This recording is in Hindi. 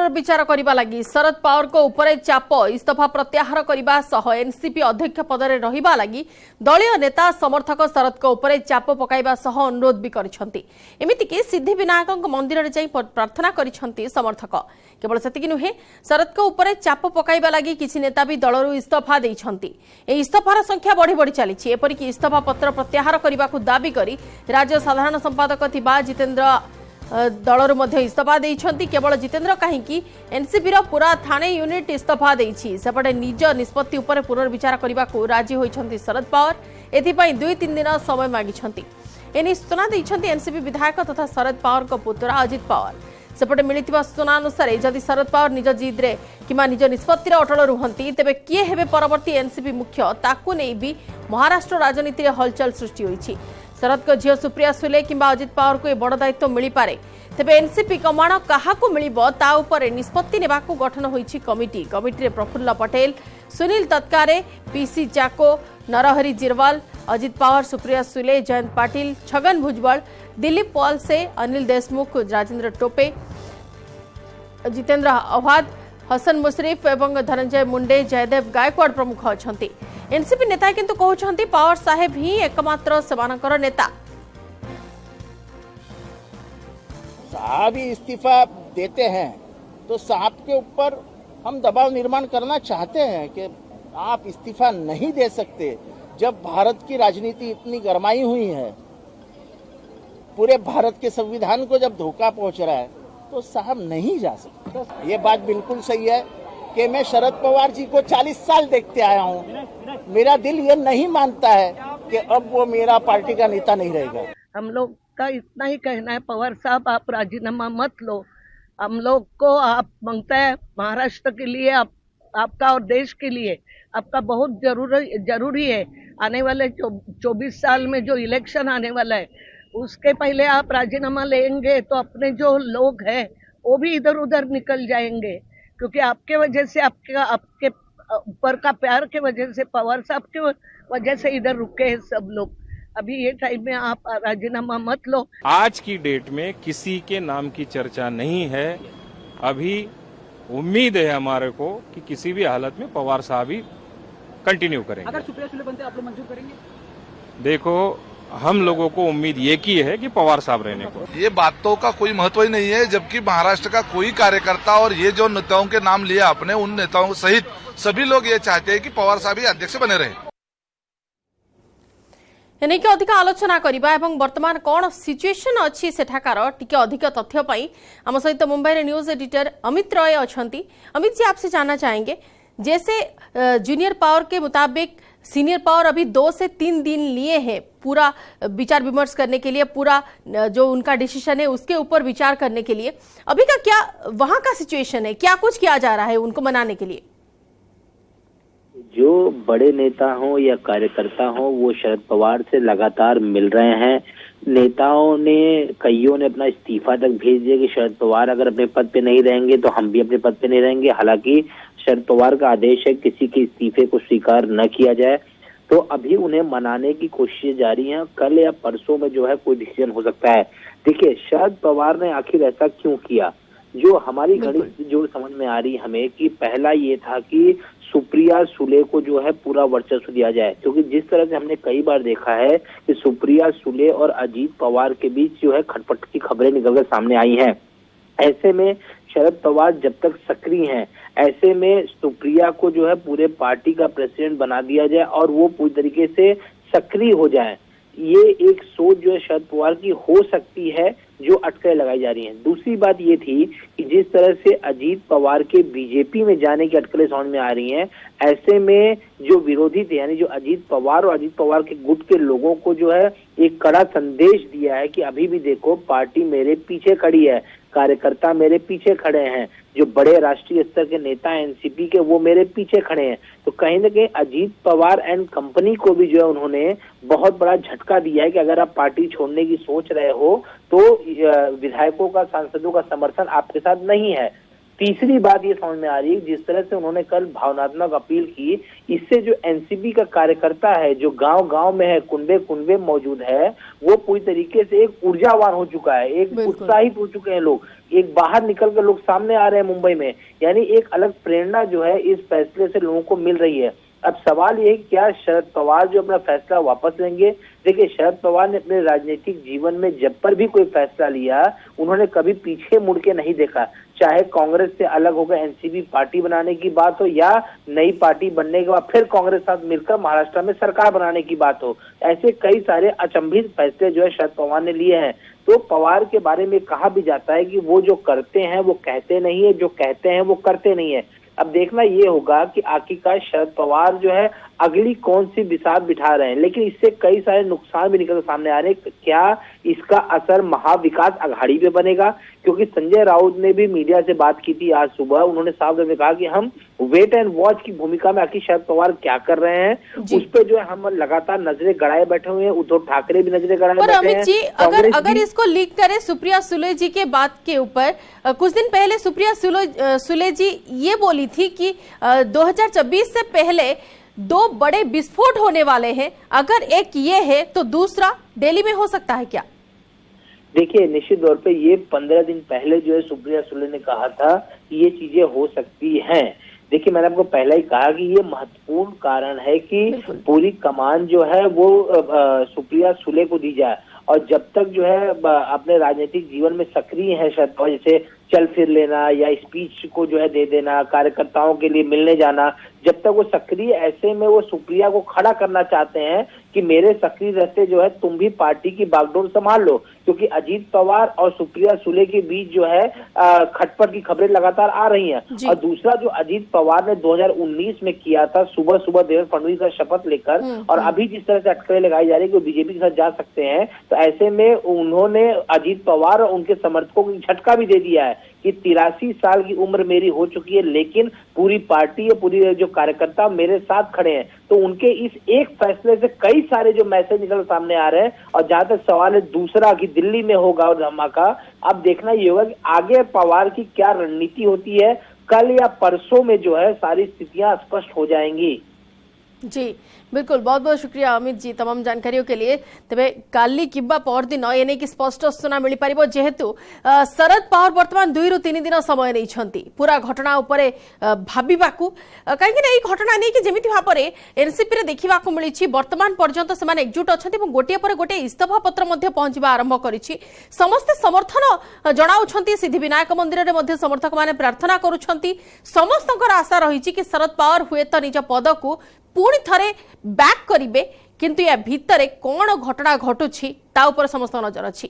पुनर्विचार करने लगी शरद पवार को उपरे चाप इस्तीफा प्रत्याहार करने सह एनसीपी अध्यक्ष पदरे रहिबा लगी दलीय नेता समर्थक शरद को उपरे चाप पकाइबा सह अनुरोध भी करिसेंती। एमितिकी सिद्धिविनायक मंदिर में जाई प्रार्थना करिसेंती समर्थक। केवल सेतिकी नुहे शरद को उपरे चाप पकाइबा लगी किछि नेता भी दलरू इस्तीफा देइछंती। ए इस्तीफार संख्या बढ़ी बढ़ी चली। एपरिकी इस्तीफा पत्र प्रत्याहार करने को दाबी करी राज्य साधारण संपादक थिबा जितेंद्र दलरू मध्य इस्तीफा देइछंती। केवल जितेंद्र कहीं एनसीपी पूरा थाने यूनिट इस्तीफा देइछि। सेपटे निज निष्पत्ति उपर पुनर्विचार करने को राजी होइछंती शरद पवार। एथिपाई 2-3 दिन समय मागिछंती। एने सूचना देइछंती एनसीपी विधायक तथा शरद पवार को पुत्र अजित पवार। सेपटे मिलिथिबा सूचना अनुसार जदि शरद पवार निज जिद्रे किमा निज निष्पत्तिर अटल रुहंती तेबे किए हेबे परवर्ती एनसीपी मुख्य ताकू नै भी महाराष्ट्र राजनीति में हलचल सृष्टि होइछि। शरद को झील सुप्रिया सुले किंबा अजित पवार को बड़ दायित्व मिल पारे। तेबे एनसीपी कमाण काहाकू मिलिबो ता उपरे निष्पत्ति नेबाकू गठन होइछि कमिटी। कमिटी रे प्रफुल्ल पटेल, सुनील तत्कारे, पीसी चाको, नरहरी जिरवाल, अजित पवार, सुप्रिया सुले, जयंत पाटिल, छगन भुजबल, दिलीप पॉल से, अनिल देशमुख, राजेंद्र टोपे, जितेंद्र अवहाद, हसन मुशरीफ एवं धनंजय मुंडे, जयदेव गायकवाड़ प्रमुख अछंती। एनसीपी नेता किंतु कहउछंती पवार साहेब ही एकमात्र सेवानकर नेता। साहब ही इस्तीफा देते हैं तो साहब के ऊपर हम दबाव निर्माण करना चाहते हैं कि आप इस्तीफा नहीं दे सकते। जब भारत की राजनीति इतनी गरमाई हुई है, पूरे भारत के संविधान को जब धोखा पहुंच रहा है तो साहब नहीं जा सकते। ये बात बिल्कुल सही है कि मैं शरद पवार जी को 40 साल देखते आया हूँ। मेरा दिल ये नहीं मानता है कि अब वो मेरा पार्टी का नेता नहीं रहेगा। हम लोग का इतना ही कहना है, पवार साहब आप राजीनामा मत लो। हम लोग को आप मांगता है महाराष्ट्र के लिए, आपका और देश के लिए आपका बहुत जरूरी है। आने वाले 24 साल में जो इलेक्शन आने वाला है उसके पहले आप राजीनामा लेंगे तो अपने जो लोग हैं वो भी इधर उधर निकल जाएंगे, क्योंकि आपके वजह से आपके ऊपर का प्यार के वजह से पवार साहब के वजह से इधर रुके हैं सब लोग। अभी ये टाइम में आप राजीनामा मत लो। आज की डेट में किसी के नाम की चर्चा नहीं है। अभी उम्मीद है हमारे को कि किसी भी हालत में पवार साहब ही कंटिन्यू करेंगे। अगर सुप्रिया सुले बनते आप लोग मंजूर करेंगे? देखो, हम लोगों को उम्मीद ये की है कि पवार साहब रहने को। ये बातों का कोई महत्व ही नहीं है, जबकि महाराष्ट्र का कोई कार्यकर्ता और ये जो नेताओं के नाम लिया आपने, उन नेताओं सहित सभी लोग ये चाहते हैं कि पवार साहब ही अध्यक्ष बने रहे। एनेक अधिक आलोचना करबा एवं वर्तमान कौन सिचुएशन अच्छी सेठाकार टिके अधिक तथ्य पाई आम सहित मुंबई रे न्यूज एडिटर अमित रॉय अछंती। अमित जी, आपसे जानना चाहेंगे, जैसे जूनियर पावर के मुताबिक सीनियर पावर अभी 2 से 3 दिन लिए हैं पूरा विचार विमर्श करने के लिए, पूरा जो उनका डिसीजन है उसके ऊपर विचार करने के लिए। अभी का क्या वहां का सिचुएशन है, क्या कुछ किया जा रहा है उनको मनाने के लिए? जो बड़े नेता हों या कार्यकर्ता हों वो शरद पवार से लगातार मिल रहे हैं। नेताओं ने कईयों ने अपना इस्तीफा तक भेज दिया कि शरद पवार अगर अपने पद पे नहीं रहेंगे तो हम भी अपने पद पे नहीं रहेंगे। हालांकि शरद पवार का आदेश है किसी के इस्तीफे को स्वीकार न किया जाए, तो अभी उन्हें मनाने की कोशिशें जारी हैं। कल या परसों में जो है कोई डिसीजन हो सकता है। देखिए, शरद पवार ने आखिर ऐसा क्यों किया, जो हमारी गणित जो समझ में आ रही हमें कि पहला ये था कि सुप्रिया सुले को जो है पूरा वर्चस्व दिया जाए, क्योंकि जिस तरह से हमने कई बार देखा है कि सुप्रिया सुले और अजीत पवार के बीच जो है खटपट की खबरें निकलकर सामने आई हैं। ऐसे में शरद पवार जब तक सक्रिय हैं, ऐसे में सुप्रिया को जो है पूरे पार्टी का प्रेसिडेंट बना दिया जाए और वो पूरी तरीके से सक्रिय हो जाए। ये एक सोच जो है शरद पवार की हो सकती है, जो अटकलें लगाई जा रही हैं। दूसरी बात ये थी कि जिस तरह से अजीत पवार के बीजेपी में जाने की अटकलें समझ में आ रही हैं, ऐसे में जो विरोधी थे यानी जो अजीत पवार और अजीत पवार के गुट के लोगों को जो है एक कड़ा संदेश दिया है कि अभी भी देखो पार्टी मेरे पीछे खड़ी है, कार्यकर्ता मेरे पीछे खड़े हैं, जो बड़े राष्ट्रीय स्तर के नेता एनसीपी के वो मेरे पीछे खड़े हैं। तो कहीं ना कहीं अजीत पवार एंड कंपनी को भी जो है उन्होंने बहुत बड़ा झटका दिया है कि अगर आप पार्टी छोड़ने की सोच रहे हो तो विधायकों का, सांसदों का समर्थन आपके साथ नहीं है। तीसरी बात ये समझ में आ रही है, जिस तरह से उन्होंने कल भावनात्मक अपील की, इससे जो एनसीपी का कार्यकर्ता है, जो गांव गांव में है, कुनबे कुनबे मौजूद है, वो पूरी तरीके से एक ऊर्जावान हो चुका है, एक उत्साहित हो चुके हैं लोग, एक बाहर निकल कर लोग सामने आ रहे हैं मुंबई में, यानी एक अलग प्रेरणा जो है इस फैसले से लोगों को मिल रही है। अब सवाल ये है कि क्या शरद पवार जो अपना फैसला वापस लेंगे? देखिए, शरद पवार ने अपने राजनीतिक जीवन में जब पर भी कोई फैसला लिया, उन्होंने कभी पीछे मुड़ के नहीं देखा, चाहे कांग्रेस से अलग होकर एनसीपी पार्टी बनाने की बात हो या नई पार्टी बनने के बाद फिर कांग्रेस साथ मिलकर महाराष्ट्र में सरकार बनाने की बात हो। ऐसे कई सारे अचंभित फैसले जो है शरद पवार ने लिए हैं। तो पवार के बारे में कहा भी जाता है कि वो जो करते हैं वो कहते नहीं है, जो कहते हैं वो करते नहीं है। अब देखना ये होगा कि आखिरकार शरद पवार जो है अगली कौन सी बिसात बिठा रहे हैं, लेकिन इससे कई सारे नुकसान भी निकल सामने आ रहे हैं। क्या इसका असर महाविकास अघाड़ी पे बनेगा? क्योंकि संजय राउत ने भी मीडिया से बात की थी आज सुबह, उन्होंने साफ तौर पे कहा कि हम वेट एंड वॉच की भूमिका में आखिर शरद पवार क्या कर रहे हैं उस पे जो है हम लगातार नजरें गड़ाए बैठे हुए हैं। उद्धव ठाकरे भी नजरें गड़ाए बैठे हैं। अमित जी, अगर इसको लीक करें सुप्रिया सुले जी के बात के ऊपर, कुछ दिन पहले सुप्रिया सुले जी ये बोली थी कि 2024 से पहले 2 बड़े विस्फोट होने वाले हैं, अगर एक ये है तो दूसरा दिल्ली में हो सकता है क्या? देखिए, निश्चित तौर पे ये 15 दिन पहले जो है सुप्रिया सुले ने कहा था कि ये चीजें हो सकती हैं। देखिए, मैंने आपको पहले ही कहा कि ये महत्वपूर्ण कारण है कि पूरी कमान जो है वो सुप्रिया सुले को दी जाए, और जब तक जो है अपने राजनीतिक जीवन में सक्रिय है शरद पवार, जैसे चल फिर लेना या स्पीच को जो है दे देना, कार्यकर्ताओं के लिए मिलने जाना, जब तक वो सक्रिय, ऐसे में वो सुप्रिया को खड़ा करना चाहते हैं कि मेरे सक्रिय रहते जो है तुम भी पार्टी की बागडोर संभाल लो, क्योंकि अजीत पवार और सुप्रिया सुले के बीच जो है खटपट की खबरें लगातार आ रही हैं। और दूसरा जो अजीत पवार ने 2019 में किया था, सुबह सुबह देवेंद्र फडणवीस का शपथ लेकर, और अभी जिस तरह से अटकलें लगाई जा रही है कि वो बीजेपी के साथ जा सकते हैं, तो ऐसे में उन्होंने अजीत पवार और उनके समर्थकों को झटका भी दे दिया है कि 83 साल की उम्र मेरी हो चुकी है, लेकिन पूरी पार्टी या पूरी जो कार्यकर्ता मेरे साथ खड़े हैं। तो उनके इस एक फैसले से कई सारे जो मैसेज निकल सामने आ रहे हैं। और जहां तक सवाल है दूसरा कि दिल्ली में होगा और धमाका, अब देखना ये होगा कि आगे पवार की क्या रणनीति होती है। कल या परसों में जो है सारी स्थितियां स्पष्ट हो जाएंगी। जी बिल्कुल, बहुत बहुत शुक्रिया अमित जी तमाम जानकारियों के लिए। तेरे काली किंबा परदिन ये नहीं कि स्पष्ट सूचना मिल पार, जेहेतु शरद पवार बर्तमान 2 ରୁ 3 दिन समय नहीं पूरा घटना उपरे भाबिबाकू, कहीं घटना नहीं कि जमिति भाव में एनसीपी रे देखा मिली वर्तमान पर्यंत से एकजुट अच्छा गोटे पर गोटे इस्तफा पत्र पहुंचा आरंभ कर समस्ते समर्थन जनाउछंती। सिद्धिविनायक मंदिर में समर्थक माने प्रार्थना करुछंती। समस्तଙ୍କର आशा रही कि शरद पवार हुए तो निज पद को पुणी थरे बैक करिवे, किंतु या भितरे कौन घटना घटुछि ता ऊपर समस्त नजर अछि।